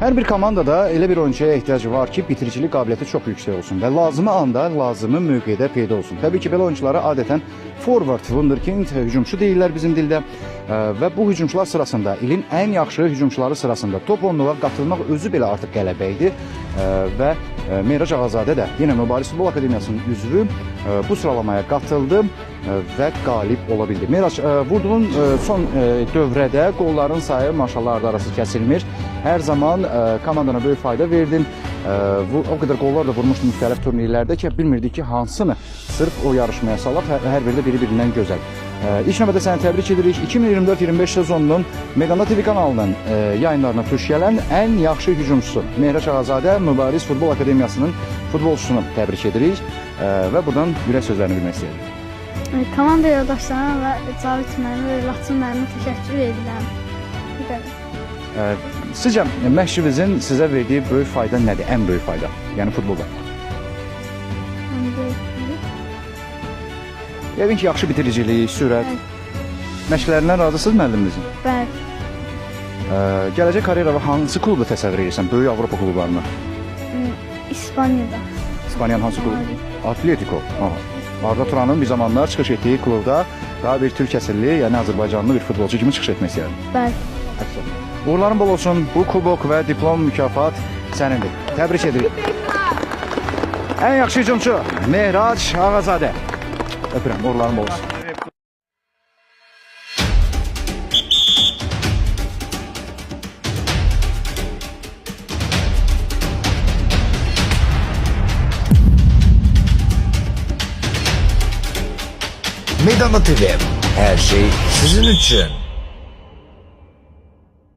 Hər bir komandada elə bir oyuncuya ehtiyacı var ki, bitiricilik qabiliyyəti çox yüksək olsun və lazımı anda, lazımı mövqedə peyda olsun. Təbii ki, belə oyunculara adətən forward, wunderkind, hücumçu deyirlər bizim dildə və bu hücumçular sırasında, ilin ən yaxşı hücumçuları sırasında top onluğa qatılmaq özü belə artıq qələbə idi və Mehrac Ağazadə də yenə Mübariz Futbol Akademiyasının üzvü bu sıralamaya qatıldı və qalib ola bildi. Mehrac, vurduğun son dövrədə qolların sayı maşallah arası kəsilmir. Hər zaman komandana böyük fayda verdin. O qədər qollar da vurmuşdu müxtəlif turnirlərdə ki, bilmirdik ki, hansını sırf o yarışmaya salaq, hər biri də biri-birindən gözəl. İlk növbədə səni təbrik edirik. 2024-25 sezonunun Meydanda TV kanalının yayınlarına tuş gələn ən yaxşı hücumçusu Mehrac Ağazadə Mübariz Futbol Akademiyasının futbolçusunu təbrik edirik və buradan ürək sözlərini bilmək istəyirik. Komanda yoldaşlarına və Cavid müəllimə və Laçın müəllimə təşəkkür edirəm. Bu qədər. Sizcə məşqçinizin sizə verdiyi böyük fayda nədir? Ən böyük fayda, yəni futbolda. Yəqin ki, yaxşı bitiricilik, sürət. Məşqlərindən razısınız müəlliminizin? Bəli. Gələcək karyerada hansı klubda təsəvvür edirsən? Böyük Avropa klublarını? İspaniyada. İspaniyanın hansı klubu? Atletico. Arda Turanın bir zamanlar çıxış etdiyi klubda daha bir türk əsilli, yəni Azərbaycanlı bir futbolcu kimi çıxış etmək istəyirəm. Bəli. Uğurların bol olsun. Bu kubok və diplom mükafat sənindir. Təbrik edirik. Ən yaxşı hücumçu Mehrac Ağazadə. Öpürəm. Uğurların bol olsun. Meydanda TV, her şey sizin için.